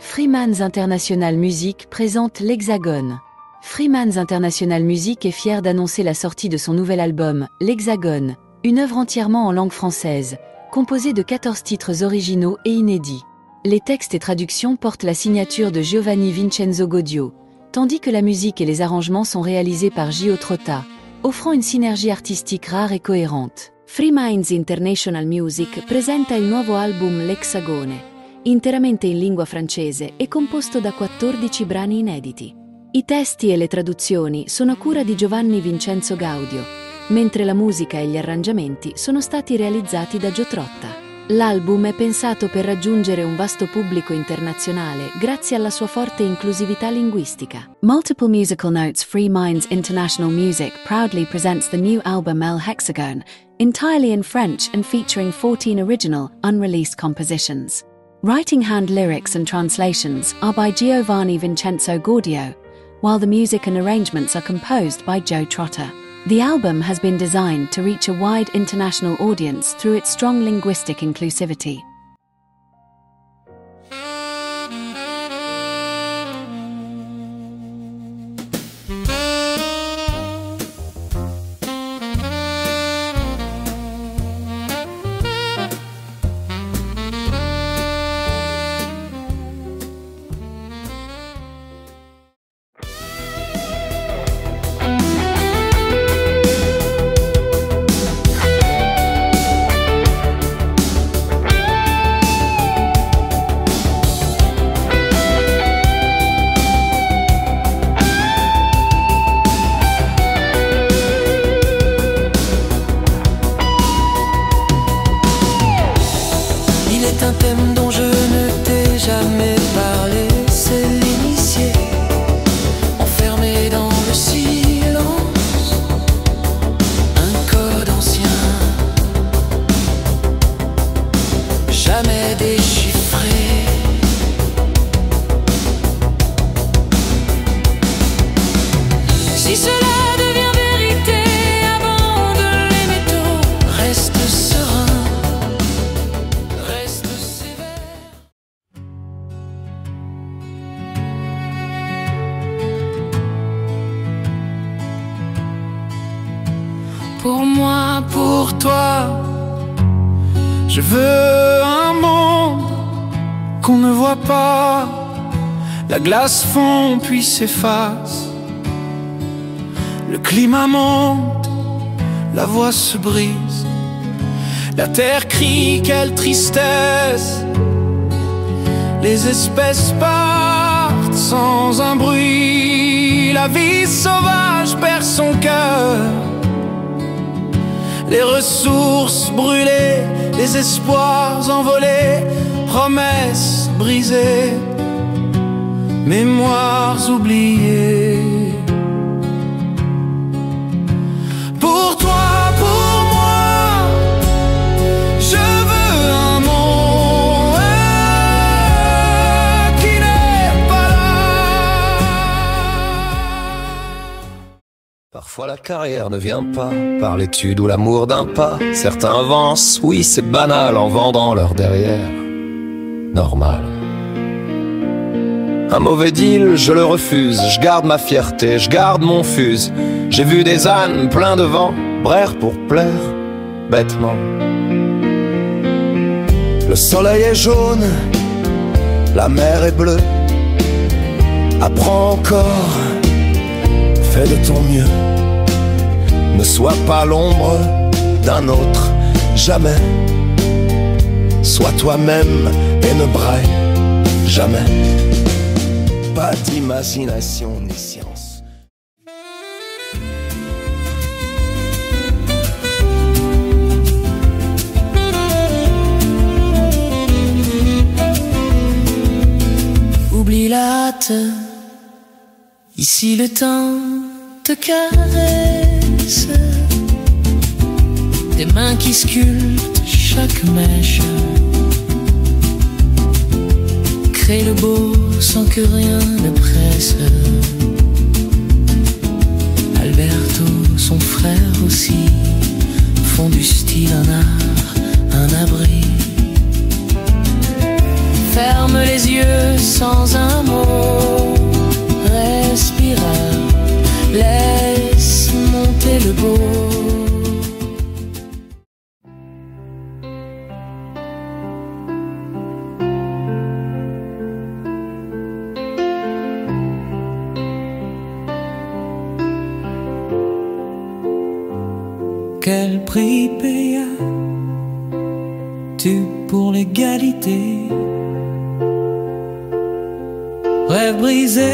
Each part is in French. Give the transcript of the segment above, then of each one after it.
Freeman's International Music présente l'Hexagone. Freeman's International Music est fier d'annoncer la sortie de son nouvel album, l'Hexagone, une œuvre entièrement en langue française, composée de 14 titres originaux et inédits. Les textes et traductions portent la signature de Giovanni Vincenzo Gaudio, tandis que la musique et les arrangements sont réalisés par Gio Trotta, offrant une synergie artistique rare et cohérente. Freeman's International Music presenta il nuovo album L'Hexagone, interamente in lingua francese e composto da 14 brani inediti. I testi e le traduzioni sono a cura di Giovanni Vincenzo Gaudio, mentre la musica e gli arrangiamenti sono stati realizzati da Gio Trotta. L'album è pensato per raggiungere un vasto pubblico internazionale grazie alla sua forte inclusività linguistica. Multiple Musical Notes Freeman's International Music proudly presents the new album L'Hexagone, entirely in French and featuring 14 original, unreleased compositions. Writing hand lyrics and translations are by Giovanni Vincenzo Gaudio, while the music and arrangements are composed by Gio Trotta. The album has been designed to reach a wide international audience through its strong linguistic inclusivity. Un thème dont je ne t'ai jamais parlé, c'est l'initié, enfermé dans le silence, un code ancien, jamais déchiffré. Si cela devient vérité, abandonne les métaux, reste serein. Pour moi, pour toi, je veux un monde qu'on ne voit pas. La glace fond puis s'efface, le climat monte, la voix se brise, la terre crie, quelle tristesse. Les espèces partent sans un bruit, la vie sauvage perd son cœur. Les ressources brûlées, les espoirs envolés, promesses brisées, mémoires oubliées. Pour toi, pour moi, je veux un monde qui n'est pas là. Parfois la carrière ne vient pas par l'étude ou l'amour d'un pas. Certains avancent, oui c'est banal, en vendant leur derrière. Normal. Un mauvais deal, je le refuse. Je garde ma fierté, je garde mon fuse. J'ai vu des ânes pleins de vent, braire pour plaire, bêtement. Le soleil est jaune, la mer est bleue. Apprends encore, fais de ton mieux. Ne sois pas l'ombre d'un autre, jamais. Sois toi-même et ne braille jamais. Pas d'imagination ni science. Oublie la hâte, ici le temps te caresse. Des mains qui sculptent chaque mèche, crée le beau sans que rien ne presse. Alberto, son frère aussi, font du style un art, un abri. Ferme les yeux sans un mot. Respira, laisse monter le beau. Quel prix payas-tu pour l'égalité? Rêve brisé,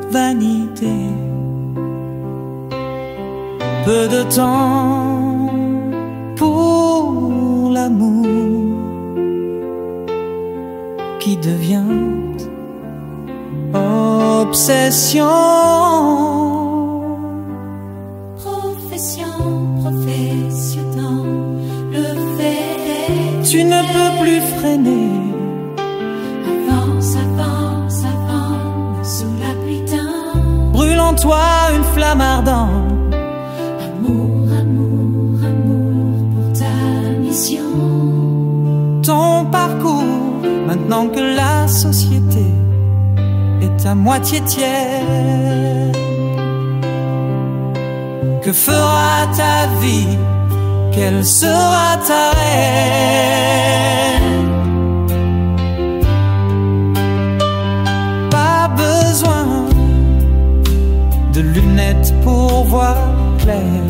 vanité, peu de temps pour l'amour qui devient obsession. Professionnant, le fait. Tu ne peux plus freiner. Avance, avance, avance, sous la pluie d'un. Brûle en toi une flamme ardente. Amour, amour, amour pour ta mission. Ton parcours, maintenant que la société est à moitié tiède. Que fera ta vie? Quelle sera ta reine? Pas besoin de lunettes pour voir clair.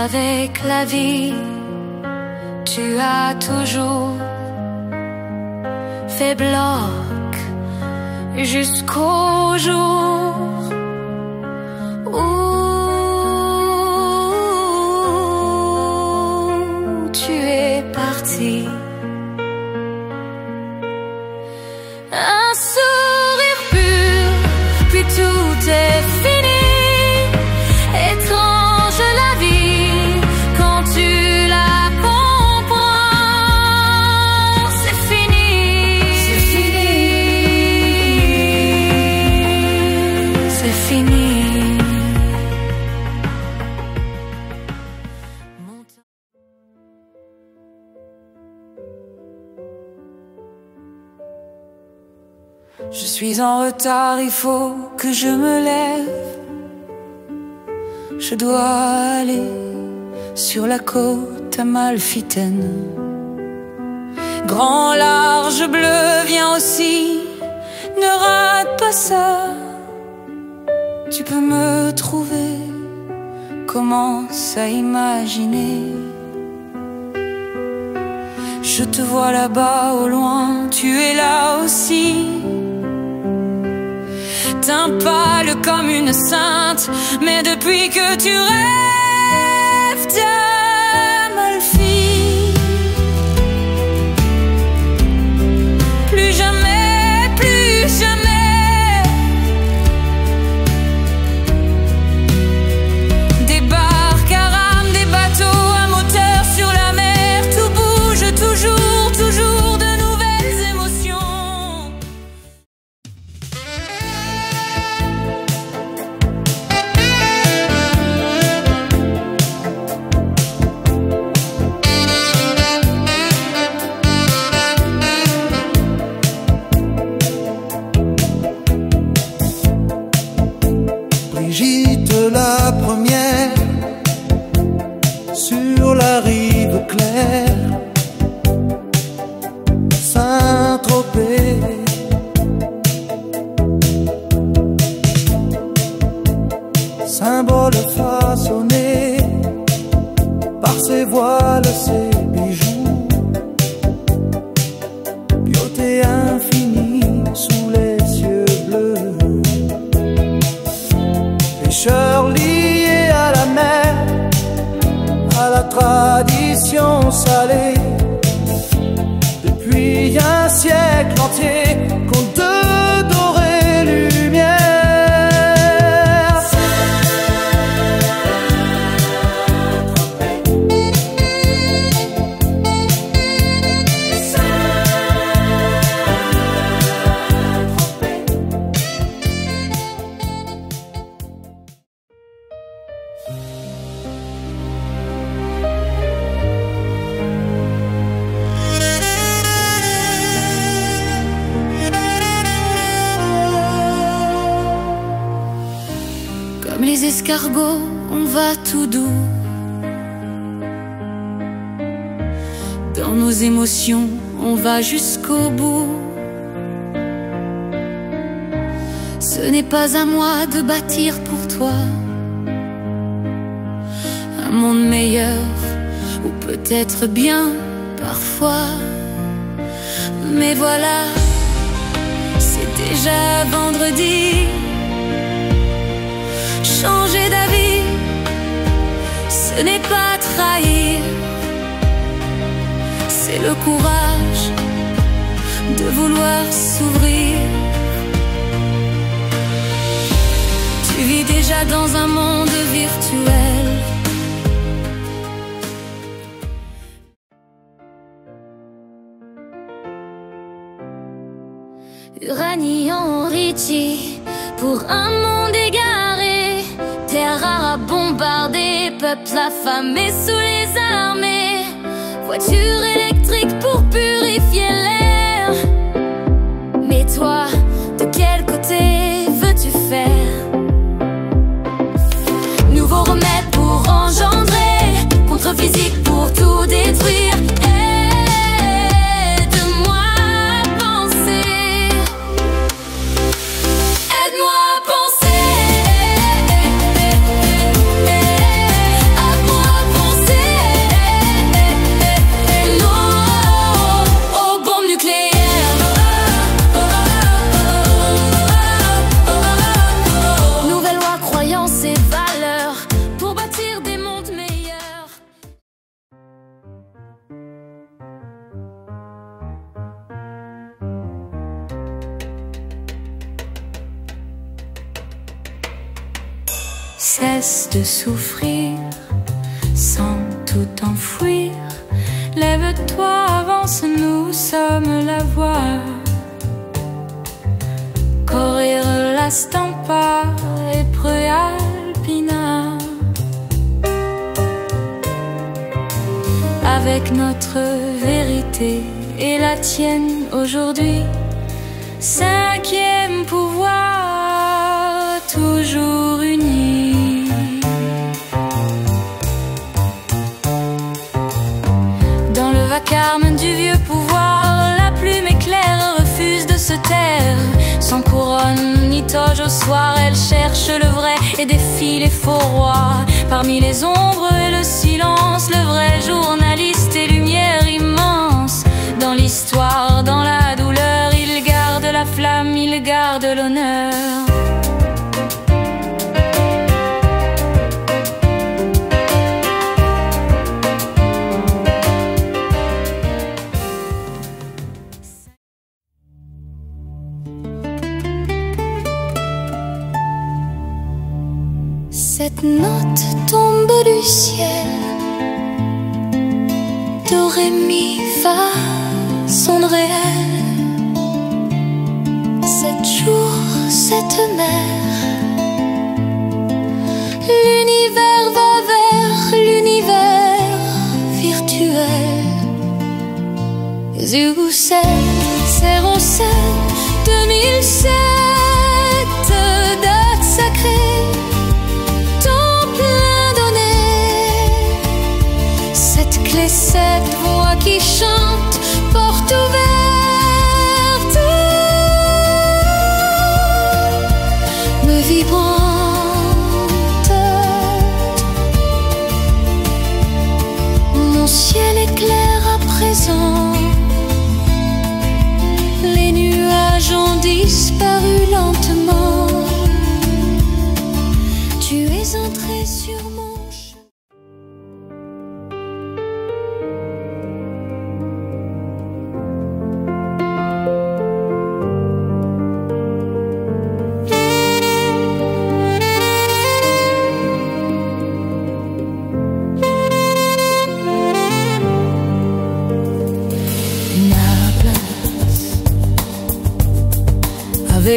Avec la vie, tu as toujours fait bloc jusqu'au jour où tu es parti. Un sourire pur, puis tout est fini. Étrange la vie quand tu la comprends. C'est fini, c'est fini, c'est fini. Je suis en retard, il faut que je me lève. Je dois aller sur la côte amalfitaine. Grand, large, bleu, viens aussi, ne rate pas ça. Tu peux me trouver, commence à imaginer. Je te vois là-bas au loin, tu es là aussi. Teint pâle comme une sainte, mais depuis que tu rêves d'Amalfi, plus jamais, plus jamais. Des barques à rames, des bateaux à moteur sur la mer, tout bouge toujours, toujours de nouvelles émotions. clair, Saint-Tropez. Symbole façonné par ses voiles, ses bijoux, beauté infinie sous les cieux bleus. Pêcheurs liés à la mer, à la tradition salée, depuis un siècle entier, conte de dorée lumière. Comme les escargots, on va tout doux. Dans nos émotions, on va jusqu'au bout. Ce n'est pas à moi de bâtir pour toi un monde meilleur, ou peut-être bien parfois. Mais voilà, c'est déjà vendredi. Changer d'avis, ce n'est pas trahir, c'est le courage de vouloir s'ouvrir. Tu vis déjà dans un monde virtuel. Uranie Henrici, pour un monde égaré, terre rare à bombarder, peuple affamé sous les armées, voiture électrique pour purifier l'air. Mais toi, de quel côté veux-tu faire? Nouveau remède pour engendrer, contre-physique pour tout détruire. Cesse de souffrir sans tout enfouir. Lève-toi, avance, nous sommes la voie. Correre la stampa e prealpina. Avec notre vérité et la tienne aujourd'hui, cinquième pouvoir, toujours unis. Dans le vacarme du vieux pouvoir, la plume éclaire refuse de se taire. Sans couronne ni toge au soir, elle cherche le vrai et défie les faux rois. Parmi les ombres et le silence, le vrai journaliste et lumière immense. Dans l'histoire, dans la douleur, il garde la flamme, il garde l'honneur. Cette note tombe du ciel, do, ré, mi, fa, son réel. 7 jours, 7 mers, l'univers va vers l'univers virtuel. 07, 07, 2007, date sacrée. Cette clé, c'est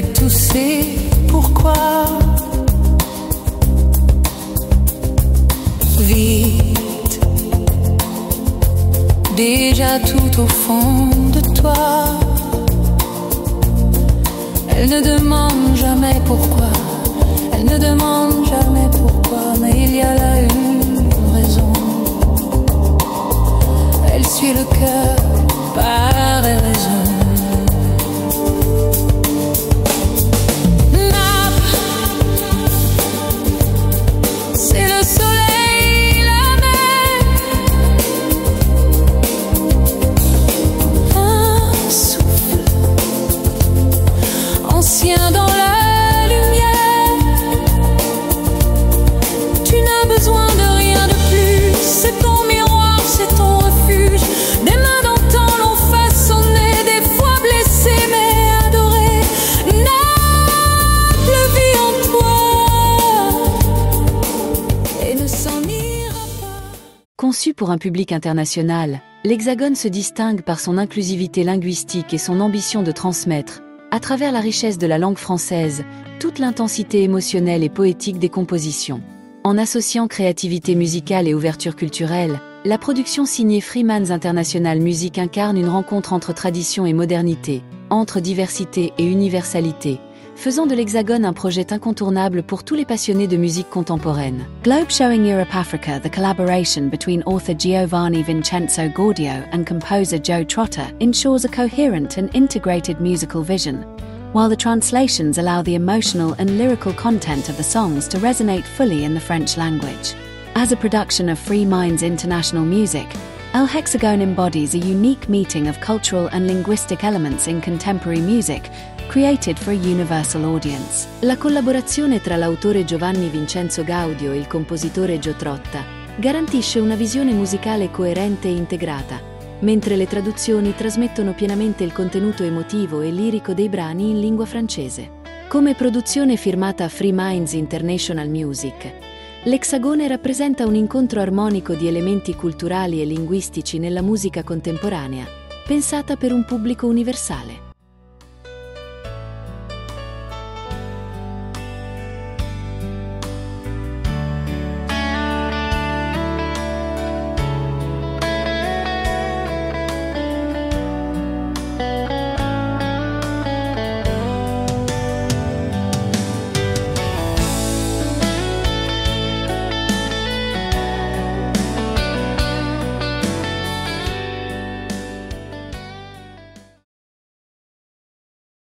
voudrais que tu sais pourquoi. Vite, déjà tout au fond de toi. Elle ne demande jamais pourquoi, elle ne demande jamais pourquoi, mais il y a là une raison. Elle suit le cœur par raison. C'est le soleil, la mer, un souffle ancien dans la lumière. Tu n'as besoin de rien de plus, c'est ton miroir, c'est ton refuge. Des mains d'antan l'ont façonné, des fois blessé mais adoré. Naples vit en toi et ne s'en ira pas. Conçu pour un public international, l'Hexagone se distingue par son inclusivité linguistique et son ambition de transmettre, à travers la richesse de la langue française, toute l'intensité émotionnelle et poétique des compositions. En associant créativité musicale et ouverture culturelle, la production signée Freemans International Music incarne une rencontre entre tradition et modernité, entre diversité et universalité, faisant de l'Hexagone un projet incontournable pour tous les passionnés de musique contemporaine. Globe Showing Europe Africa, the collaboration between author Giovanni Vincenzo Gaudio and composer Joe Trotter ensures a coherent and integrated musical vision, while the translations allow the emotional and lyrical content of the songs to resonate fully in the French language. As a production of Free Minds International Music, El Hexagone embodies a unique meeting of cultural and linguistic elements in contemporary music, created for a universal audience. La collaborazione tra l'autore Giovanni Vincenzo Gaudio e il compositore Joe Trotta garantisce una visione musicale coerente e integrata, mentre le traduzioni trasmettono pienamente il contenuto emotivo e lirico dei brani in lingua francese. Come produzione firmata Free Minds International Music, l'Hexagone rappresenta un incontro armonico di elementi culturali e linguistici nella musica contemporanea, pensata per un pubblico universale.